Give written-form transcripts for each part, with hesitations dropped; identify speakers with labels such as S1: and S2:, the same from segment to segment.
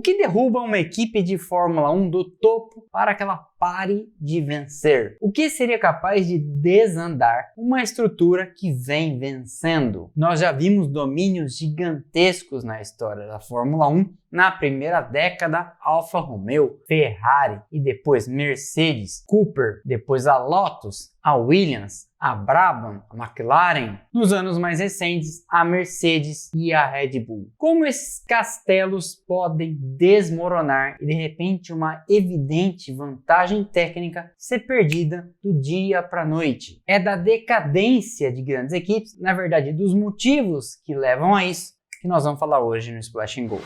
S1: que derruba uma equipe de Fórmula 1 do topo para que ela pare de vencer? O que seria capaz de desandar uma estrutura que vem vencendo? Nós já vimos domínios gigantescos na história da Fórmula 1. Na primeira década, Alfa Romeo, Ferrari e depois Mercedes, Cooper, depois a Lotus, a Williams, a Brabham, a McLaren. Nos anos mais recentes, a Mercedes e a Red Bull. Como esses castelos podem desmoronar e de repente uma evidente vantagem técnica ser perdida do dia para a noite? É da decadência de grandes equipes, na verdade dos motivos que levam a isso, que nós vamos falar hoje no Splash and Go.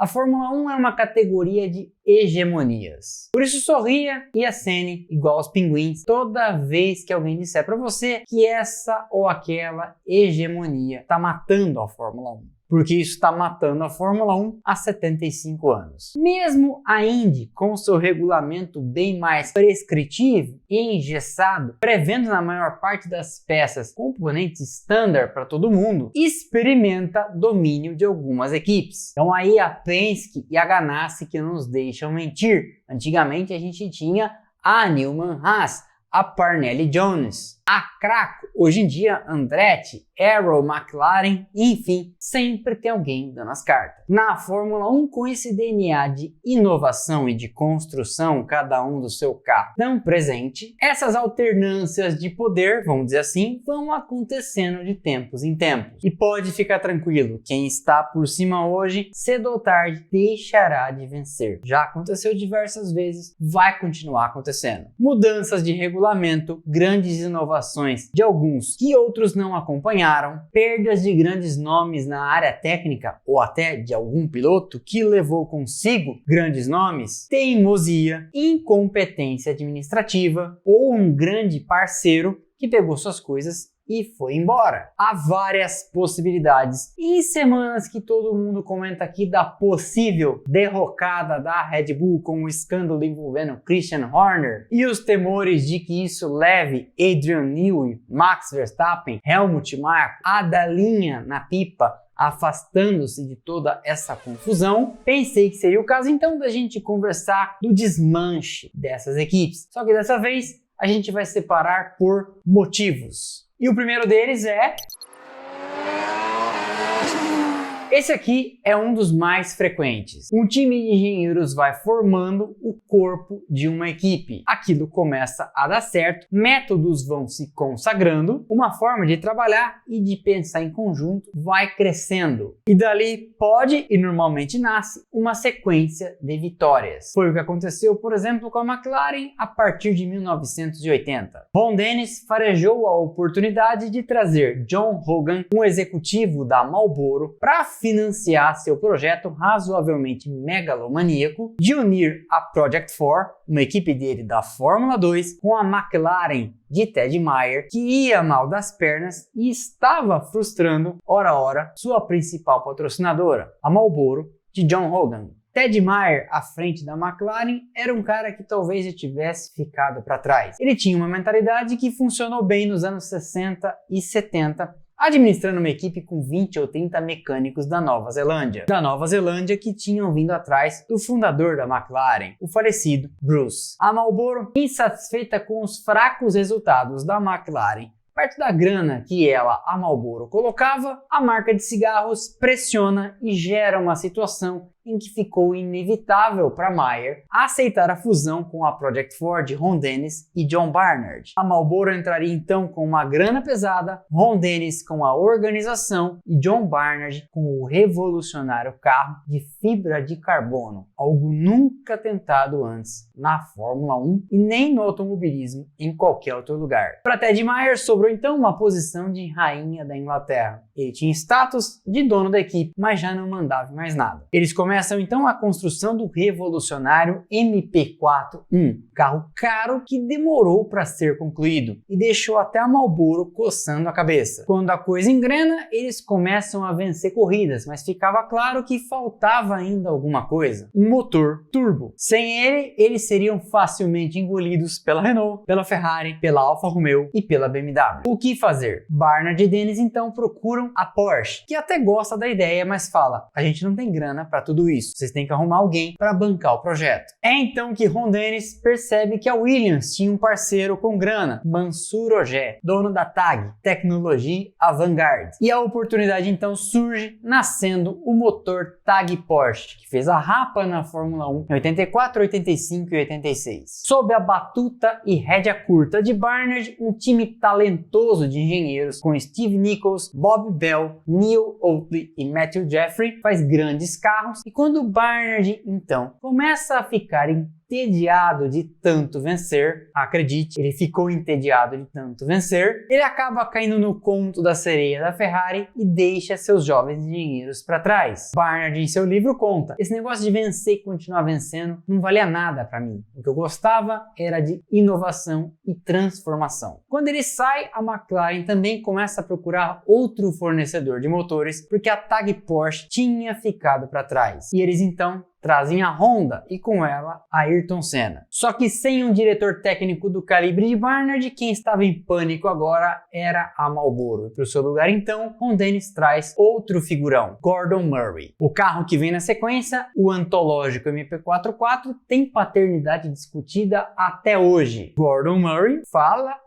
S1: A Fórmula 1 é uma categoria de hegemonias. Por isso sorria e acene igual aos pinguins toda vez que alguém disser para você que essa ou aquela hegemonia está matando a Fórmula 1. Porque isso está matando a Fórmula 1 há 75 anos. Mesmo a Indy, com seu regulamento bem mais prescritivo e engessado, prevendo na maior parte das peças componentes standard para todo mundo, experimenta domínio de algumas equipes. Então aí a Penske e a Ganassi que não nos deixam mentir. Antigamente a gente tinha a Newman Haas, a Parnelli Jones, a Kraco, hoje em dia Andretti, Arrow, McLaren, enfim, sempre tem alguém dando as cartas. Na Fórmula 1, com esse DNA de inovação e de construção, cada um do seu carro tão presente, essas alternâncias de poder, vamos dizer assim, vão acontecendo de tempos em tempos. E pode ficar tranquilo, quem está por cima hoje, cedo ou tarde, deixará de vencer. Já aconteceu diversas vezes, vai continuar acontecendo. Mudanças de regulamento, grandes inovações de alguns que outros não acompanharam, perdas de grandes nomes na área técnica ou até de algum piloto que levou consigo grandes nomes, teimosia, incompetência administrativa ou um grande parceiro que pegou suas coisas e foi embora. Há várias possibilidades. E em semanas que todo mundo comenta aqui da possível derrocada da Red Bull com o escândalo envolvendo Christian Horner e os temores de que isso leve Adrian Newey, Max Verstappen, Helmut Marko a da linha na pipa, afastando-se de toda essa confusão, pensei que seria o caso então da gente conversar do desmanche dessas equipes. Só que dessa vez a gente vai separar por motivos. E o primeiro deles é... Esse aqui é um dos mais frequentes. Um time de engenheiros vai formando o corpo de uma equipe. Aquilo começa a dar certo, métodos vão se consagrando, uma forma de trabalhar e de pensar em conjunto vai crescendo. E dali pode e normalmente nasce uma sequência de vitórias. Foi o que aconteceu, por exemplo, com a McLaren a partir de 1980. Ron Dennis farejou a oportunidade de trazer John Hogan, um executivo da Marlboro, para financiar seu projeto razoavelmente megalomaníaco de unir a Project 4, uma equipe dele da Fórmula 2, com a McLaren de Ted Meyer, que ia mal das pernas e estava frustrando, ora ora, sua principal patrocinadora, a Marlboro, de John Hogan. Ted Meyer, à frente da McLaren, era um cara que talvez já tivesse ficado para trás. Ele tinha uma mentalidade que funcionou bem nos anos 60 e 70, administrando uma equipe com 20 ou 30 mecânicos da Nova Zelândia. Da Nova Zelândia que tinham vindo atrás do fundador da McLaren, o falecido Bruce. A Marlboro, insatisfeita com os fracos resultados da McLaren, perto da grana que ela, a Marlboro, colocava, a marca de cigarros pressiona e gera uma situação em que ficou inevitável para Meyer aceitar a fusão com a Project 4 de Ron Dennis e John Barnard. A Marlboro entraria então com uma grana pesada, Ron Dennis com a organização e John Barnard com o revolucionário carro de fibra de carbono, algo nunca tentado antes na Fórmula 1 e nem no automobilismo em qualquer outro lugar. Para Ted Meyer sobrou então uma posição de rainha da Inglaterra. Ele tinha status de dono da equipe, mas já não mandava mais nada. Eles começaram começam então a construção do revolucionário MP4-1, carro caro que demorou para ser concluído e deixou até a Marlboro coçando a cabeça. Quando a coisa engrena, eles começam a vencer corridas, mas ficava claro que faltava ainda alguma coisa: um motor turbo. Sem ele, eles seriam facilmente engolidos pela Renault, pela Ferrari, pela Alfa Romeo e pela BMW. O que fazer? Barnard e Dennis então procuram a Porsche, que até gosta da ideia, mas fala: a gente não tem grana para tudo isso, vocês têm que arrumar alguém para bancar o projeto. É então que Ron Dennis percebe que a Williams tinha um parceiro com grana, Mansour Ojeh, dono da TAG, Tecnologia Avant-Garde. E a oportunidade então surge, nascendo o motor TAG Porsche, que fez a rapa na Fórmula 1 em 84, 85 e 86. Sob a batuta e rédea curta de Barnard, um time talentoso de engenheiros com Steve Nichols, Bob Bell, Neil Oatley e Matthew Jeffrey faz grandes carros, e quando Barnard então começa a ficar entediado de tanto vencer, acredite, ele ficou entediado de tanto vencer, ele acaba caindo no conto da sereia da Ferrari e deixa seus jovens engenheiros para trás. Barnard, em seu livro, conta: esse negócio de vencer e continuar vencendo não valia nada para mim. O que eu gostava era de inovação e transformação. Quando ele sai, a McLaren também começa a procurar outro fornecedor de motores, porque a TAG Porsche tinha ficado para trás. E eles então trazem a Honda e com ela Ayrton Senna. Só que sem um diretor técnico do calibre de Barnard, quem estava em pânico agora era a Marlboro. E para o seu lugar então, Ron Dennis traz outro figurão, Gordon Murray. O carro que vem na sequência, o antológico MP44, tem paternidade discutida até hoje. Gordon Murray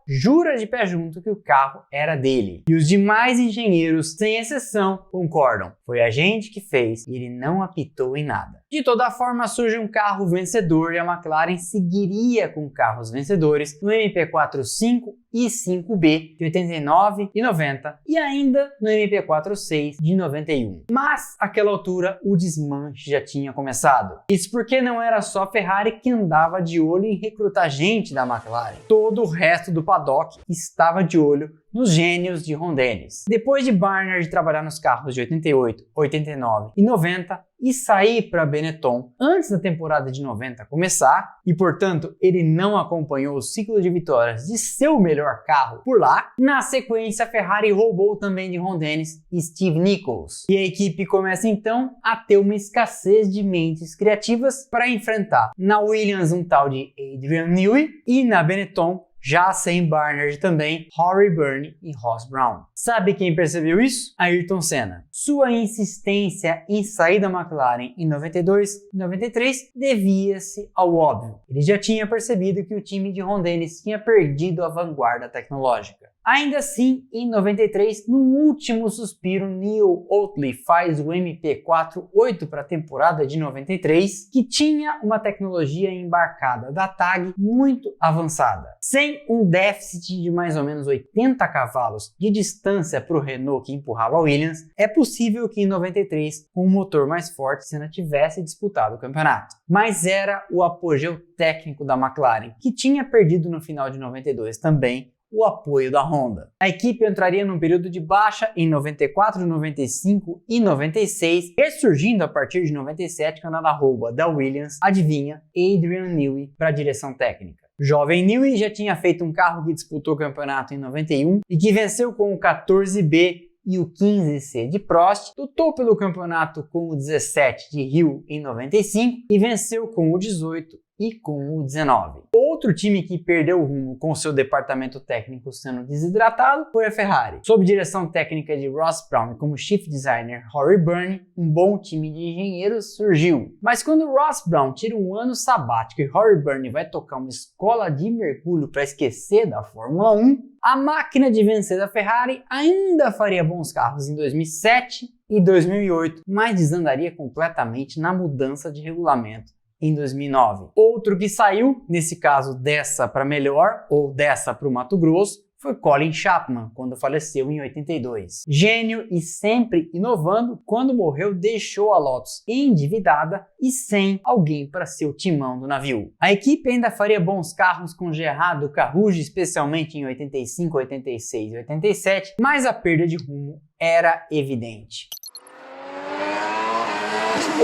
S1: jura de pé junto que o carro era dele. E os demais engenheiros, sem exceção, concordam: foi a gente que fez e ele não apitou em nada. De toda forma, surge um carro vencedor e a McLaren seguiria com carros vencedores no MP4-5 e 5B de 89 e 90 e ainda no MP4-6 de 91. Mas, àquela altura, o desmanche já tinha começado. Isso porque não era só a Ferrari que andava de olho em recrutar gente da McLaren. Todo o resto do paddock estava de olho nos gênios de Ron Dennis. Depois de Barnard trabalhar nos carros de 88, 89 e 90 e sair para Benetton antes da temporada de 90 começar, e portanto ele não acompanhou o ciclo de vitórias de seu melhor carro por lá, na sequência a Ferrari roubou também de Ron Dennis e Steve Nichols. E a equipe começa então a ter uma escassez de mentes criativas para enfrentar na Williams um tal de Adrian Newey e na Benetton, já sem Barnard também, Rory Byrne e Ross Brown. Sabe quem percebeu isso? Ayrton Senna. Sua insistência em sair da McLaren em 92 e 93 devia-se ao óbvio. Ele já tinha percebido que o time de Ron Dennis tinha perdido a vanguarda tecnológica. Ainda assim, em 93, no último suspiro, Neil Oatley faz o MP4-8 para a temporada de 93, que tinha uma tecnologia embarcada da TAG muito avançada. Sem um déficit de mais ou menos 80 cavalos de distância para o Renault que empurrava a Williams, é possível que em 93, com um motor mais forte, Senna tivesse disputado o campeonato. Mas era o apogeu técnico da McLaren, que tinha perdido no final de 92 também o apoio da Honda. A equipe entraria num período de baixa em 94, 95 e 96, ressurgindo a partir de 97 quando ela rouba da Williams, adivinha, Adrian Newey para a direção técnica. O jovem Newey já tinha feito um carro que disputou o campeonato em 91 e que venceu com o 14B e o 15C de Prost, lutou pelo campeonato com o 17 de Rio em 95 e venceu com o 18 e com o 19. Outro time que perdeu o rumo com seu departamento técnico sendo desidratado foi a Ferrari. Sob direção técnica de Ross Brown e como chief designer Rory Byrne, um bom time de engenheiros surgiu. Mas quando Ross Brown tira um ano sabático e Rory Byrne vai tocar uma escola de mergulho para esquecer da Fórmula 1, a máquina de vencer da Ferrari ainda faria bons carros em 2007 e 2008, mas desandaria completamente na mudança de regulamento em 2009. Outro que saiu, nesse caso dessa para melhor ou dessa para o Mato Grosso, foi Colin Chapman, quando faleceu em 82. Gênio e sempre inovando, quando morreu deixou a Lotus endividada e sem alguém para ser o timão do navio. A equipe ainda faria bons carros com Gerardo Carugi, especialmente em 85, 86 e 87, mas a perda de rumo era evidente.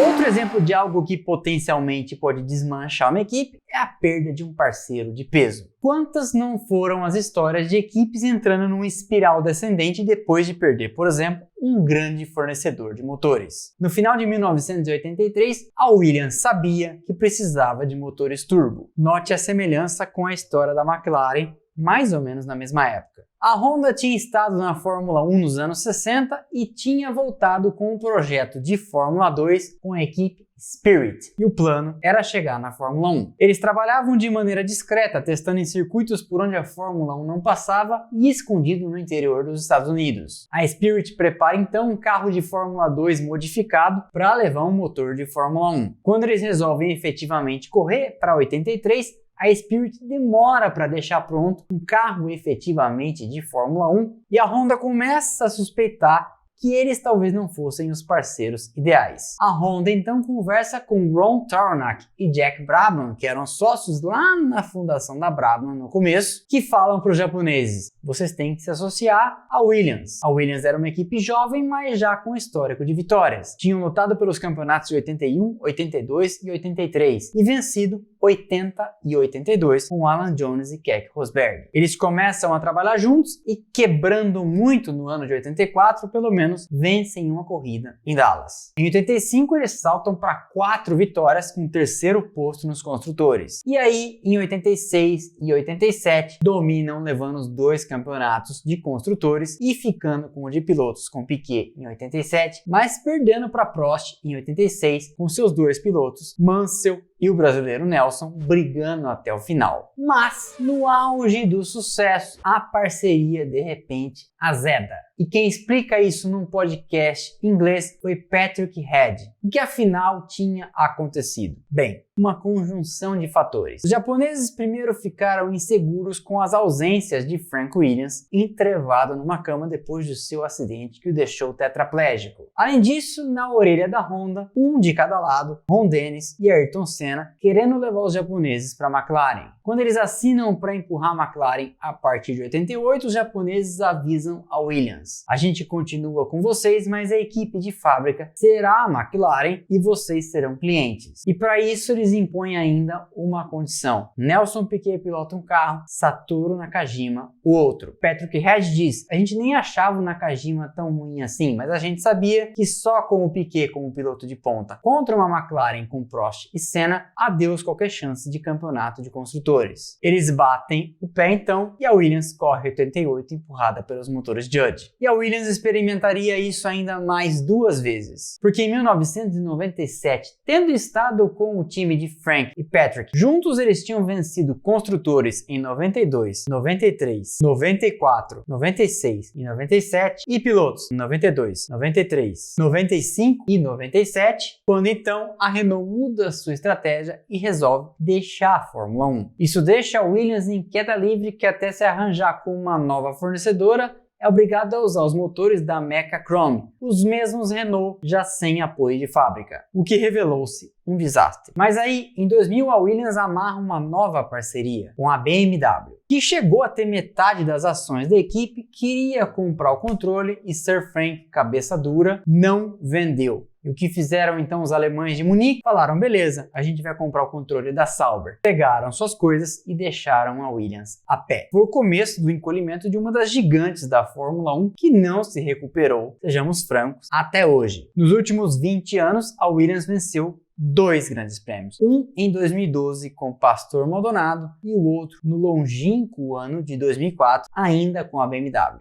S1: Outro exemplo de algo que potencialmente pode desmanchar uma equipe é a perda de um parceiro de peso. Quantas não foram as histórias de equipes entrando numa espiral descendente depois de perder, por exemplo, um grande fornecedor de motores? No final de 1983, a Williams sabia que precisava de motores turbo. Note a semelhança com a história da McLaren, mais ou menos na mesma época. A Honda tinha estado na Fórmula 1 nos anos 60 e tinha voltado com um projeto de Fórmula 2 com a equipe Spirit, e o plano era chegar na Fórmula 1. Eles trabalhavam de maneira discreta, testando em circuitos por onde a Fórmula 1 não passava e escondido no interior dos Estados Unidos. A Spirit prepara então um carro de Fórmula 2 modificado para levar um motor de Fórmula 1. Quando eles resolvem efetivamente correr para 83, a Spirit demora para deixar pronto um carro efetivamente de Fórmula 1 e a Honda começa a suspeitar que eles talvez não fossem os parceiros ideais. A Honda então conversa com Ron Tarmac e Jack Brabham, que eram sócios lá na fundação da Brabham no começo, que falam para os japoneses: vocês têm que se associar à Williams. A Williams era uma equipe jovem, mas já com histórico de vitórias. Tinham lutado pelos campeonatos de 81, 82 e 83 e vencido 80 e 82 com Alan Jones e Keck Rosberg. Eles começam a trabalhar juntos e, quebrando muito no ano de 84, pelo menos vencem uma corrida em Dallas. Em 85 eles saltam para 4 vitórias com o terceiro posto nos construtores. E aí, em 86 e 87, dominam levando os 2 campeonatos de construtores e ficando com o de pilotos com Piquet em 87, mas perdendo para Prost em 86 com seus 2 pilotos, Mansell e o brasileiro Nelson, brigando até o final. Mas, no auge do sucesso, a parceria de repente azeda. E quem explica isso num podcast em inglês foi Patrick Head. O que afinal tinha acontecido? Bem, uma conjunção de fatores. Os japoneses primeiro ficaram inseguros com as ausências de Frank Williams, entrevado numa cama depois do seu acidente que o deixou tetraplégico. Além disso, na orelha da Honda, um de cada lado, Ron Dennis e Ayrton Senna, querendo levar os japoneses para a McLaren. Quando eles assinam para empurrar a McLaren a partir de 88, os japoneses avisam a Williams: a gente continua com vocês, mas a equipe de fábrica será a McLaren e vocês serão clientes. E para isso eles impõem ainda uma condição: Nelson Piquet pilota um carro, Satoru Nakajima o outro. Patrick Head diz: a gente nem achava o Nakajima tão ruim assim, mas a gente sabia que só com o Piquet como piloto de ponta contra uma McLaren com Prost e Senna, adeus qualquer chance de campeonato de construtores. Eles batem o pé então e a Williams corre 88 empurrada pelos motores Judge. E a Williams experimentaria isso ainda mais 2 vezes, porque em 1997, tendo estado com o time de Frank e Patrick, juntos eles tinham vencido construtores em 92, 93, 94, 96 e 97 e pilotos em 92, 93, 95 e 97, quando então a Renault muda sua estratégia e resolve deixar a Fórmula 1. Isso deixa a Williams em queda livre, que até se arranjar com uma nova fornecedora é obrigado a usar os motores da Mecha Chrome, os mesmos Renault já sem apoio de fábrica, o que revelou-se um desastre. Mas aí, em 2000, a Williams amarra uma nova parceria com a BMW, que chegou a ter metade das ações da equipe, queria comprar o controle e Sir Frank, cabeça dura, não vendeu. E o que fizeram então os alemães de Munique? Falaram: beleza, a gente vai comprar o controle da Sauber. Pegaram suas coisas e deixaram a Williams a pé. Foi o começo do encolhimento de uma das gigantes da Fórmula 1 que não se recuperou, sejamos francos, até hoje. Nos últimos 20 anos, a Williams venceu 2 grandes prêmios. Um em 2012 com Pastor Maldonado e o outro no longínquo ano de 2004, ainda com a BMW.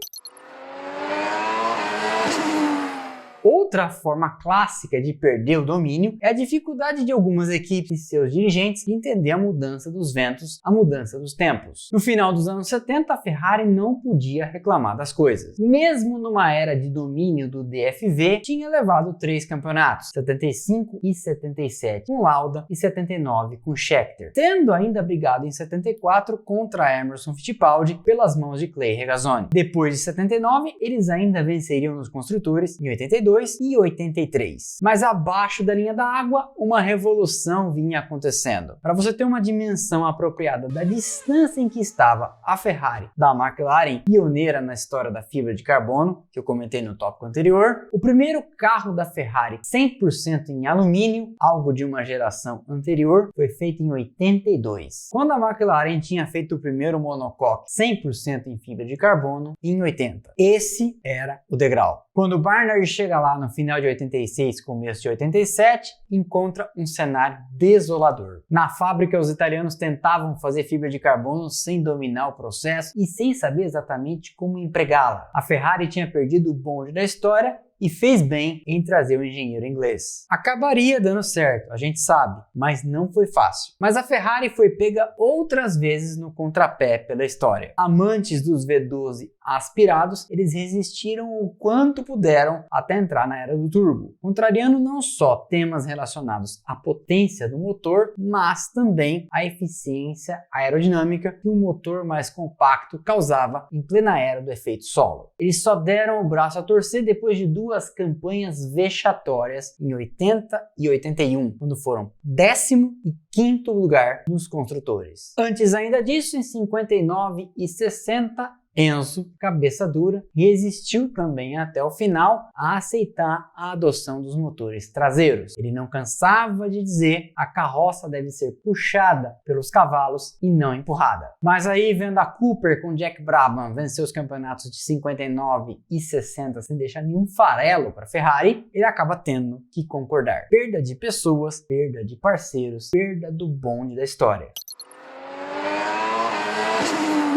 S1: Outra forma clássica de perder o domínio é a dificuldade de algumas equipes e seus dirigentes de entender a mudança dos ventos, a mudança dos tempos. No final dos anos 70, a Ferrari não podia reclamar das coisas. Mesmo numa era de domínio do DFV, tinha levado 3 campeonatos, 75 e 77 com Lauda e 79 com Scheckter, tendo ainda brigado em 74 contra Emerson Fittipaldi pelas mãos de Clay Regazzoni. Depois de 79, eles ainda venceriam nos construtores em 82 e 83. Mas abaixo da linha da água, uma revolução vinha acontecendo. Para você ter uma dimensão apropriada da distância em que estava a Ferrari da McLaren, pioneira na história da fibra de carbono, que eu comentei no tópico anterior, o primeiro carro da Ferrari 100% em alumínio, algo de uma geração anterior, foi feito em 82. Quando a McLaren tinha feito o primeiro monocoque 100% em fibra de carbono em 80. Esse era o degrau. Quando o Barnard chega lá no final de 86, começo de 87, encontra um cenário desolador. Na fábrica, os italianos tentavam fazer fibra de carbono sem dominar o processo e sem saber exatamente como empregá-la. A Ferrari tinha perdido o bonde da história e fez bem em trazer o engenheiro inglês. Acabaria dando certo, a gente sabe, mas não foi fácil. Mas a Ferrari foi pega outras vezes no contrapé pela história. Amantes dos V12 aspirados, eles resistiram o quanto puderam até entrar na era do turbo, contrariando não só temas relacionados à potência do motor, mas também à eficiência aerodinâmica que um motor mais compacto causava em plena era do efeito solo. Eles só deram o braço a torcer depois de duas campanhas vexatórias em 80 e 81, quando foram 10º e 5º lugar nos construtores. Antes ainda disso, em 59 e 60, Enzo, cabeça dura, resistiu também até o final a aceitar a adoção dos motores traseiros. Ele não cansava de dizer: a carroça deve ser puxada pelos cavalos e não empurrada. Mas aí, vendo a Cooper com Jack Brabham vencer os campeonatos de 59 e 60 sem deixar nenhum farelo para Ferrari, ele acaba tendo que concordar. Perda de pessoas, perda de parceiros, perda do bonde da história.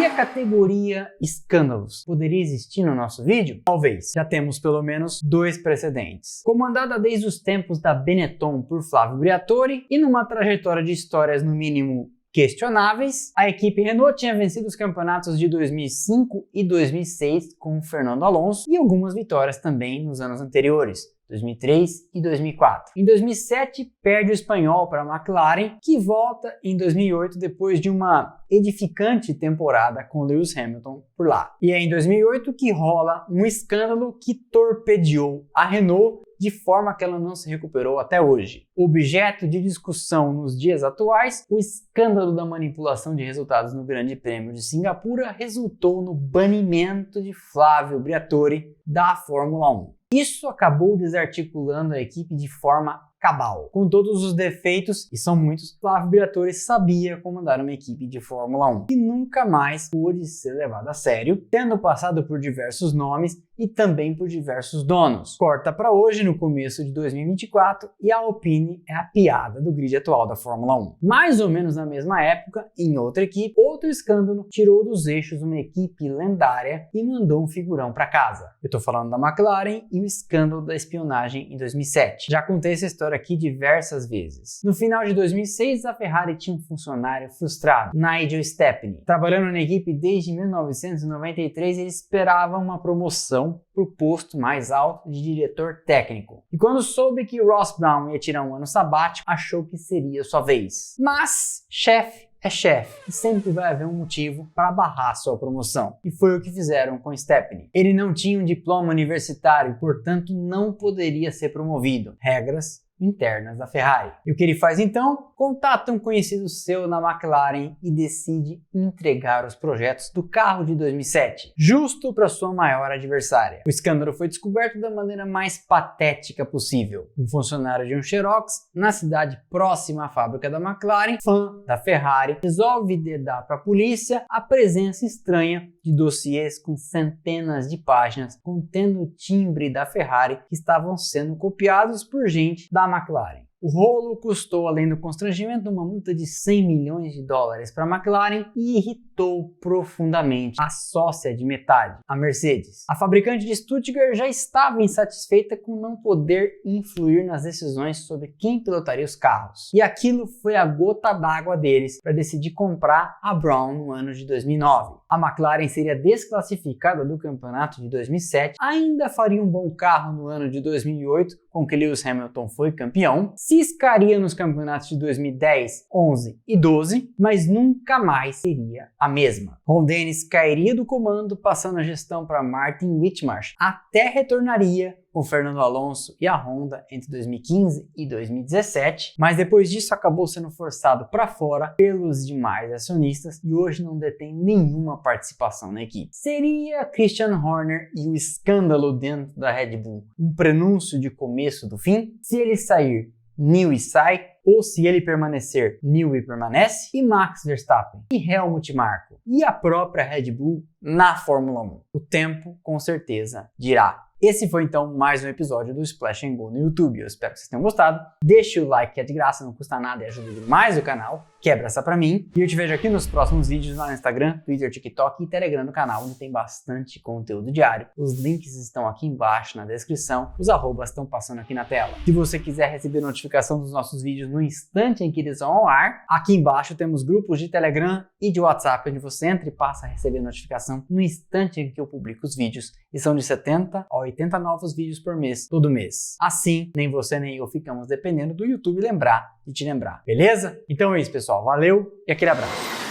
S1: E a categoria escândalos poderia existir no nosso vídeo? Talvez. Já temos pelo menos 2 precedentes. Comandada desde os tempos da Benetton por Flavio Briatore e numa trajetória de histórias no mínimo questionáveis, a equipe Renault tinha vencido os campeonatos de 2005 e 2006 com Fernando Alonso e algumas vitórias também nos anos anteriores, 2003 e 2004. Em 2007, perde o espanhol para a McLaren, que volta em 2008 depois de uma edificante temporada com Lewis Hamilton por lá. E é em 2008 que rola um escândalo que torpedeou a Renault de forma que ela não se recuperou até hoje. Objeto de discussão nos dias atuais, o escândalo da manipulação de resultados no Grande Prêmio de Singapura resultou no banimento de Flavio Briatore da Fórmula 1. Isso acabou desarticulando a equipe de forma cabal. Com todos os defeitos, e são muitos, Flavio Briatore sabia comandar uma equipe de Fórmula 1 e nunca mais pôde ser levado a sério, tendo passado por diversos nomes e também por diversos donos. Corta para hoje, no começo de 2024, e a Alpine é a piada do grid atual da Fórmula 1. Mais ou menos na mesma época, em outra equipe, outro escândalo tirou dos eixos uma equipe lendária e mandou um figurão para casa. Eu tô falando da McLaren e o escândalo da espionagem em 2007. Já contei essa história aqui diversas vezes. No final de 2006, a Ferrari tinha um funcionário frustrado, Nigel Stepney. Trabalhando na equipe desde 1993, ele esperava uma promoção para o posto mais alto de diretor técnico. E quando soube que Ross Brown ia tirar um ano sabático, achou que seria sua vez. Mas, chefe é chefe e sempre vai haver um motivo para barrar sua promoção. E foi o que fizeram com Stepney. Ele não tinha um diploma universitário e, portanto, não poderia ser promovido. Regras internas da Ferrari. E o que ele faz então? Contata um conhecido seu na McLaren e decide entregar os projetos do carro de 2007, justo para sua maior adversária. O escândalo foi descoberto da maneira mais patética possível. Um funcionário de um Xerox, na cidade próxima à fábrica da McLaren, fã da Ferrari, resolve dedar para a polícia a presença estranha de dossiês com centenas de páginas contendo o timbre da Ferrari que estavam sendo copiados por gente da McLaren. O rolo custou, além do constrangimento, uma multa de 100 milhões de dólares para a McLaren e irritou profundamente a sócia de metade, a Mercedes. A fabricante de Stuttgart já estava insatisfeita com não poder influir nas decisões sobre quem pilotaria os carros. E aquilo foi a gota d'água deles para decidir comprar a Brown no ano de 2009. A McLaren seria desclassificada do campeonato de 2007, ainda faria um bom carro no ano de 2008, com que Lewis Hamilton foi campeão, ciscaria nos campeonatos de 2010, 11 e 12, mas nunca mais seria a mesma. Ron Dennis cairia do comando, passando a gestão para Martin Whitmarsh, até retornaria com Fernando Alonso e a Honda entre 2015 e 2017, mas depois disso acabou sendo forçado para fora pelos demais acionistas e hoje não detém nenhuma participação na equipe. Seria Christian Horner e o escândalo dentro da Red Bull um prenúncio de começo do fim? Se ele sair, Newey sai, ou se ele permanecer, Newey permanece, e Max Verstappen, e Helmut Marko, e a própria Red Bull na Fórmula 1. O tempo, com certeza, dirá. Esse foi então mais um episódio do Splash & Go no YouTube. Eu espero que vocês tenham gostado. Deixe o like que é de graça, não custa nada e ajuda demais o canal. Quebra essa pra mim. E eu te vejo aqui nos próximos vídeos lá no Instagram, Twitter, TikTok e Telegram do canal, onde tem bastante conteúdo diário. Os links estão aqui embaixo na descrição. Os arrobas estão passando aqui na tela. Se você quiser receber notificação dos nossos vídeos no instante em que eles vão ao ar, aqui embaixo temos grupos de Telegram e de WhatsApp, onde você entra e passa a receber notificação no instante em que eu publico os vídeos. E são de 70 a 80 novos vídeos por mês, todo mês. Assim, nem você nem eu ficamos dependendo do YouTube lembrar de te lembrar. Beleza? Então é isso, pessoal. Valeu e aquele abraço.